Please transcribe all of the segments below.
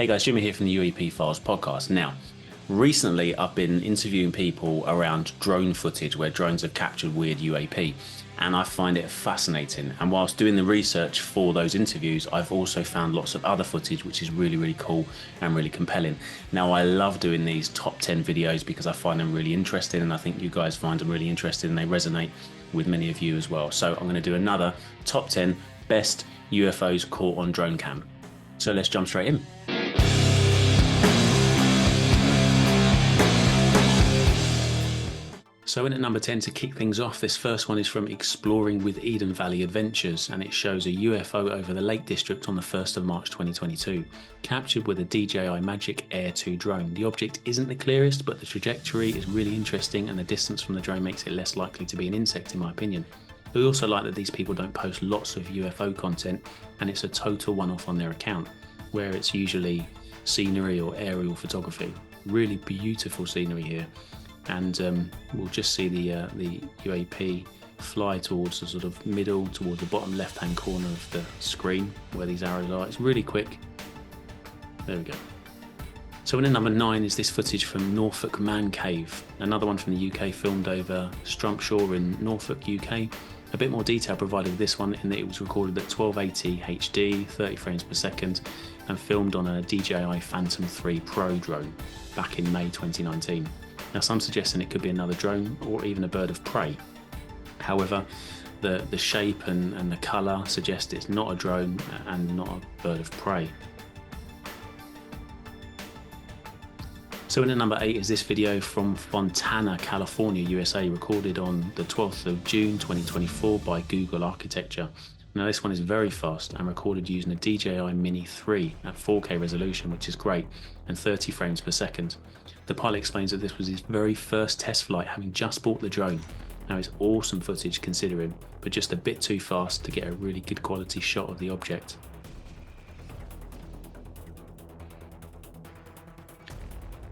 Hey guys, Jimmy here from the UAP Files podcast. Now, recently I've been interviewing people around drone footage where drones have captured weird UAP, and I find it fascinating. And whilst doing the research for those interviews, I've also found lots of other footage which is really, really cool and really compelling. Now, I love doing these top 10 videos because I find them really interesting, and I think you guys find them really interesting and they resonate with many of you as well. So I'm going to do another top 10 best UFOs caught on drone cam. So let's jump straight in. So in at number 10, to kick things off, this first one is from Exploring with Eden Valley Adventures, and it shows a UFO over the Lake District on the 1st of March 2022, captured with a DJI Magic Air 2 drone. The object isn't the clearest, but the trajectory is really interesting, and the distance from the drone makes it less likely to be an insect in my opinion. We also like that these people don't post lots of UFO content, and it's a total one-off on their account, where it's usually scenery or aerial photography. Really beautiful scenery here. And we'll just see the UAP fly towards the sort of middle, towards the bottom left-hand corner of the screen where these arrows are. It's really quick. There we go. So in at number 9 is this footage from Norfolk Man Cave, another one from the UK, filmed over Strumpshire in Norfolk, UK. A bit more detail provided with this one in that it was recorded at 1280 HD, 30 frames per second, and filmed on a DJI Phantom 3 Pro drone back in May 2019. Now, some suggesting it could be another drone or even a bird of prey. However, the shape and the colour suggest it's not a drone and not a bird of prey. So in at number 8 is this video from Fontana, California, USA, recorded on the 12th of June 2024 by Google Architecture. Now this one is very fast and recorded using a DJI Mini 3 at 4K resolution, which is great, and 30 frames per second. The pilot explains that this was his very first test flight, having just bought the drone. Now it's awesome footage considering, but just a bit too fast to get a really good quality shot of the object.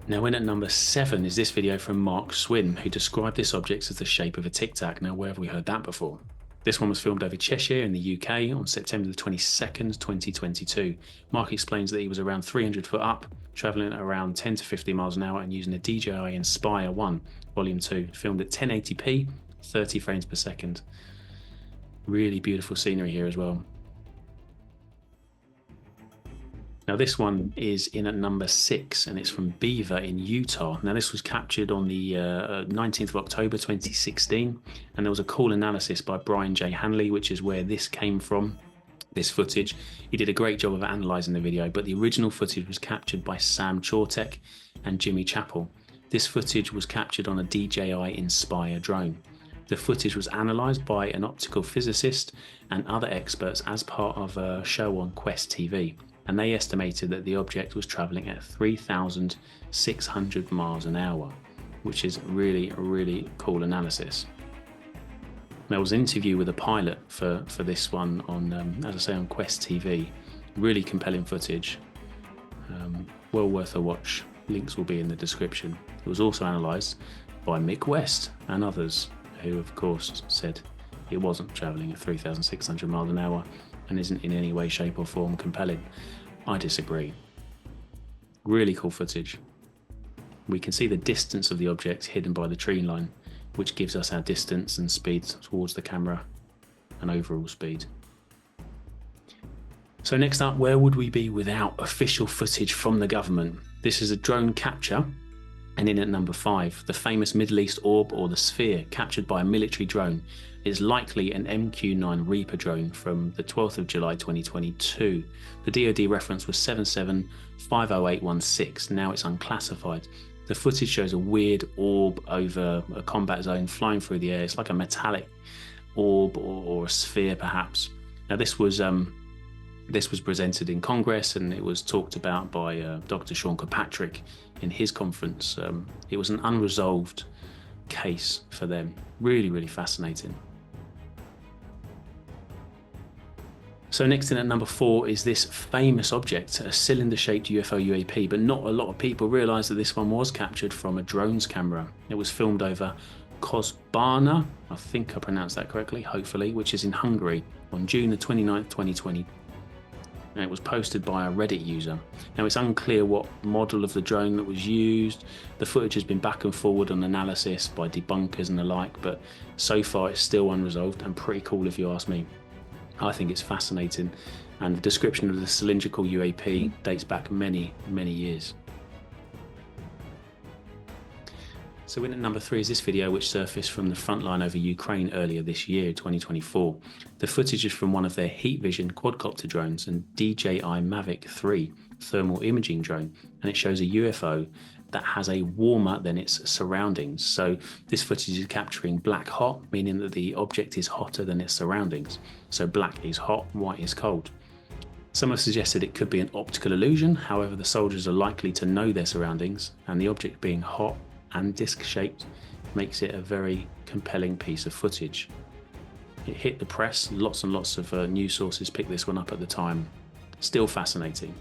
Now in at number 7 is this video from Mark Swin, who described this object as the shape of a Tic Tac. Now where have we heard that before? This one was filmed over Cheshire in the UK on September the 22nd, 2022. Mark explains that he was around 300 foot up, travelling at around 10 to 50 miles an hour and using a DJI Inspire 1 Volume 2, filmed at 1080p, 30 frames per second. Really beautiful scenery here as well. Now this one is in at number 6 and it's from Beaver in Utah. Now this was captured on the 19th of October 2016, and there was a cool analysis by Brian J. Hanley, which is where this came from, this footage. He did a great job of analysing the video, but the original footage was captured by Sam Chortek and Jimmy Chappell. This footage was captured on a DJI Inspire drone. The footage was analysed by an optical physicist and other experts as part of a show on Quest TV. And they estimated that the object was travelling at 3,600 miles an hour, which is really, really cool analysis. There was an interview with a pilot for this one on, as I say, on Quest TV. Really compelling footage. Well worth a watch. Links will be in the description. It was also analysed by Mick West and others, who of course said it wasn't travelling at 3,600 miles an hour and isn't in any way, shape or form compelling. I disagree. Really cool footage. We can see the distance of the object hidden by the tree line, which gives us our distance and speed towards the camera and overall speed. So next up, where would we be without official footage from the government? This is a drone capture, and in at number 5, the famous Middle East orb, or the sphere, captured by a military drone, is likely an MQ-9 Reaper drone from the 12th of July 2022. The DoD reference was 7750816, now it's unclassified. The footage shows a weird orb over a combat zone flying through the air. It's like a metallic orb or a sphere perhaps. Now this was presented in Congress, and it was talked about by Dr. Sean Kirkpatrick in his conference. It was an unresolved case for them. Really, really fascinating. So next in at number 4 is this famous object, a cylinder-shaped UFO UAP, but not a lot of people realise that this one was captured from a drone's camera. It was filmed over Csobanha, I think I pronounced that correctly, hopefully, which is in Hungary, on June the 29th, 2020. and it was posted by a Reddit user. Now, it's unclear what model of the drone that was used. The footage has been back and forward on analysis by debunkers and the like, but so far it's still unresolved and pretty cool if you ask me. I think it's fascinating, and the description of the cylindrical UAP dates back many, many years. So in at number 3 is this video, which surfaced from the front line over Ukraine earlier this year, 2024. The footage is from one of their heat vision quadcopter drones and DJI Mavic 3 thermal imaging drone, and it shows a UFO that has a warmer than its surroundings. So this footage is capturing black hot, meaning that the object is hotter than its surroundings. So black is hot, white is cold. Some have suggested it could be an optical illusion. However, the soldiers are likely to know their surroundings, and the object being hot and disc-shaped makes it a very compelling piece of footage. It hit the press, lots and lots of news sources picked this one up at the time. Still fascinating.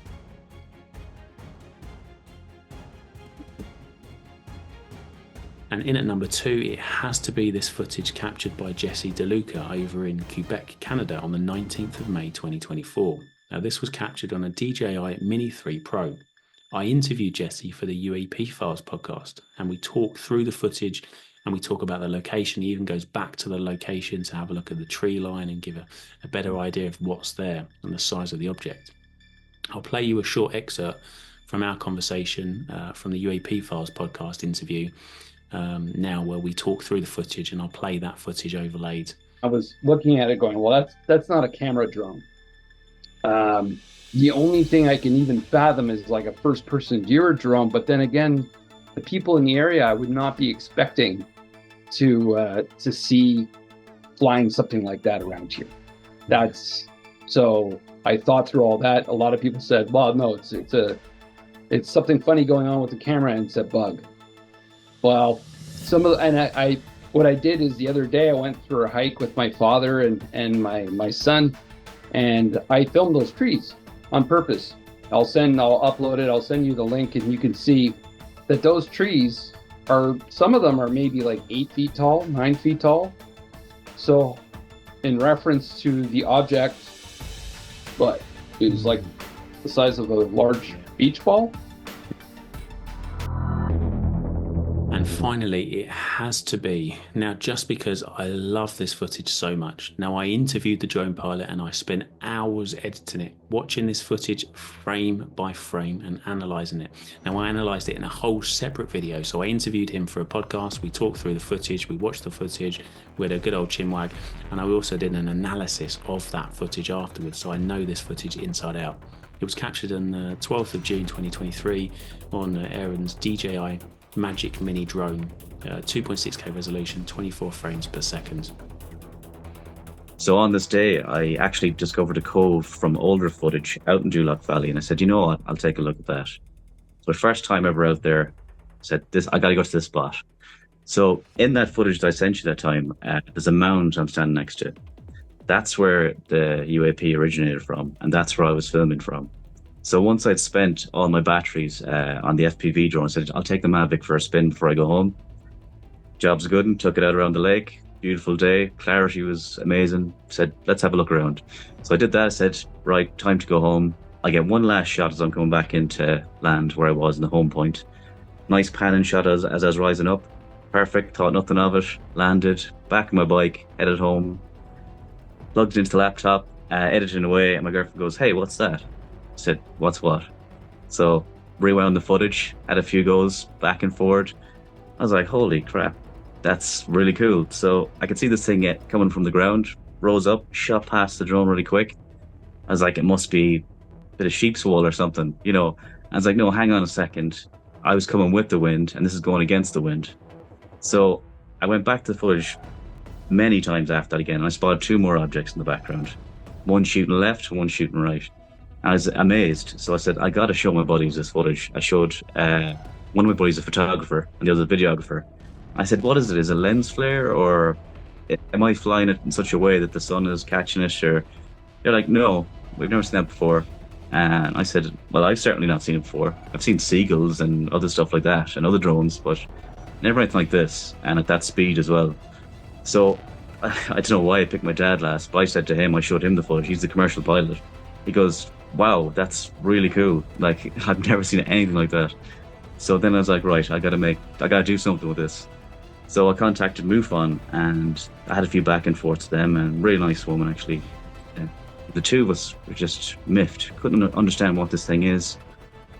And in at number 2, it has to be this footage captured by Jesse Doolough over in Quebec, Canada on the 19th of May 2024. Now, this was captured on a DJI Mini 3 Pro. I interviewed Jesse for the UAP Files podcast, and we talk through the footage and we talk about the location. He even goes back to the location to have a look at the tree line and give a better idea of what's there and the size of the object. I'll play you a short excerpt from our conversation from the UAP Files podcast interview now, where we talk through the footage, and I'll play that footage overlaid. I was looking at it going, well, that's not a camera drone. The only thing I can even fathom is like a first-person viewer drone, but then again, the people in the area I would not be expecting to see flying something like that around here. So I thought through all that. A lot of people said, well, no, it's something funny going on with the camera, and it's a bug. Well, what I did is the other day I went for a hike with my father and my son, and I filmed those trees on purpose. I'll upload it, I'll send you the link, and you can see that those trees some of them are maybe like 8 feet tall, 9 feet tall. So in reference to the object, but it was like the size of a large beach ball. And finally, it has to be, now just because I love this footage so much. Now, I interviewed the drone pilot and I spent hours editing it, watching this footage frame by frame and analysing it. Now, I analysed it in a whole separate video. So I interviewed him for a podcast, we talked through the footage, we watched the footage, we had a good old chinwag, and I also did an analysis of that footage afterwards. So I know this footage inside out. It was captured on the 12th of June 2023 on Aaron's DJI Magic Mini drone, 2.6K resolution, 24 frames per second. So on this day, I actually discovered a cove from older footage out in Doolough Valley, and I said, you know what, I'll take a look at that. So first time ever out there, I said, I got to go to this spot. So in that footage that I sent you that time, there's a mound I'm standing next to. That's where the UAP originated from, and that's where I was filming from. So once I'd spent all my batteries on the FPV drone, I said, I'll take the Mavic for a spin before I go home. Job's good, and took it out around the lake. Beautiful day, clarity was amazing. Said, let's have a look around. So I did that. I said, right, time to go home. I get one last shot as I'm coming back into land where I was in the home point. Nice panning shot as I was rising up. Perfect, thought nothing of it. Landed, back on my bike, headed home. Plugged it into the laptop, editing away, and my girlfriend goes, hey, what's that? I said, what's what? So rewound the footage, had a few goes back and forward. I was like, holy crap, that's really cool. So I could see this thing coming from the ground, rose up, shot past the drone really quick. I was like, it must be a bit of sheep's wool or something, you know. I was like, no, hang on a second. I was coming with the wind, and this is going against the wind. So I went back to the footage many times after that again, and I spotted 2 more objects in the background. One shooting left, one shooting right. I was amazed. So I said, I got to show my buddies this footage. I showed one of my buddies a photographer and the other a videographer. I said, what is it? Is it a lens flare, or am I flying it in such a way that the sun is catching it? Or they're like, no, we've never seen that before. And I said, well, I've certainly not seen it before. I've seen seagulls and other stuff like that and other drones, but never anything like this, and at that speed as well. So I don't know why I picked my dad last, but I said to him, I showed him the footage. He's the commercial pilot. He goes, wow, that's really cool. Like, I've never seen anything like that. So then I was like, right, I gotta do something with this. So I contacted MUFON, and I had a few back and forth to them, and really nice woman actually. Uh, the two of us were just miffed, couldn't understand what this thing is.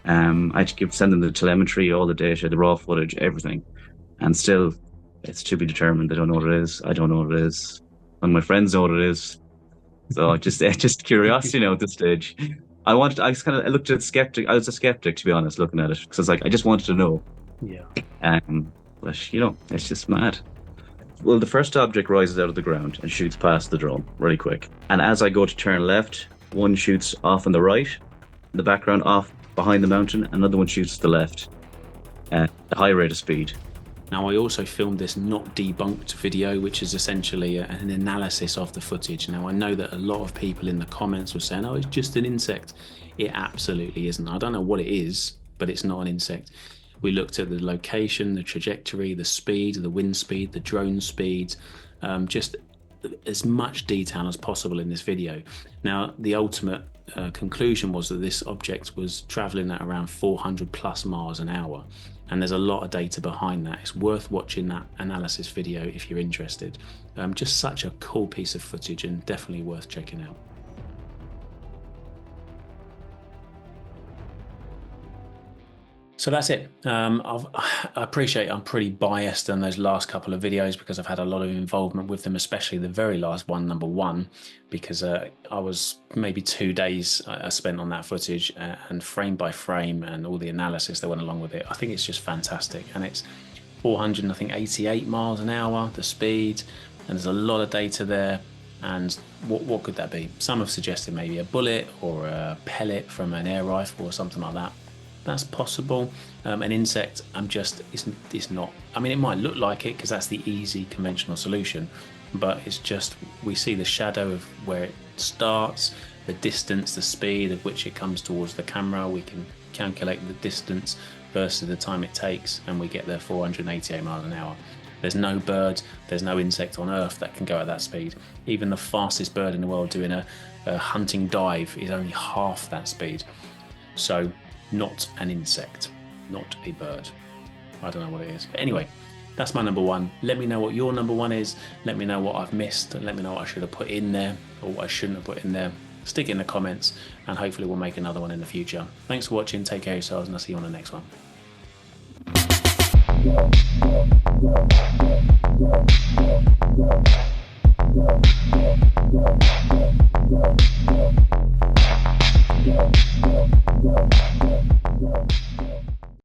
I had to send them the telemetry, all the data, the raw footage, everything, and still, it's to be determined. They don't know what it is. I don't know what it is. None of my friends know what it is. So it's just curiosity now at this stage. I looked at skeptic. I was a skeptic, to be honest, looking at it, because I was like, I just wanted to know. Yeah. But it's just mad. Well, the first object rises out of the ground and shoots past the drone really quick. And as I go to turn left, one shoots off on the right, in the background off behind the mountain, another one shoots to the left at a high rate of speed. Now, I also filmed this not debunked video, which is essentially an analysis of the footage. Now, I know that a lot of people in the comments were saying, oh, it's just an insect. It absolutely isn't. I don't know what it is, but it's not an insect. We looked at the location, the trajectory, the speed, the wind speed, the drone speed, just as much detail as possible in this video. Now, the ultimate conclusion was that this object was traveling at around 400 plus miles an hour. And there's a lot of data behind that. It's worth watching that analysis video if you're interested. Just such a cool piece of footage and definitely worth checking out. So that's it. I appreciate I'm pretty biased on those last couple of videos because I've had a lot of involvement with them, especially the very last one, number one, because I was maybe 2 days I spent on that footage and frame by frame and all the analysis that went along with it. I think it's just fantastic. And it's 488 miles an hour, the speed, and there's a lot of data there. And what could that be? Some have suggested maybe a bullet or a pellet from an air rifle or something like that. That's possible. An insect, it's not. I mean, it might look like it because that's the easy conventional solution, but it's just, we see the shadow of where it starts, the distance, the speed at which it comes towards the camera. We can calculate the distance versus the time it takes, and we get there 488 miles an hour. There's no bird, there's no insect on Earth that can go at that speed. Even the fastest bird in the world doing a hunting dive is only half that speed. So, not an insect, not a bird. I don't know what it is. But anyway, that's my number one. Let me know what your number one is. Let me know what I've missed, and let me know what I should have put in there or what I shouldn't have put in there. Stick it in the comments, and hopefully we'll make another one in the future. Thanks for watching. Take care of yourselves, and I'll see you on the next one. Yeah.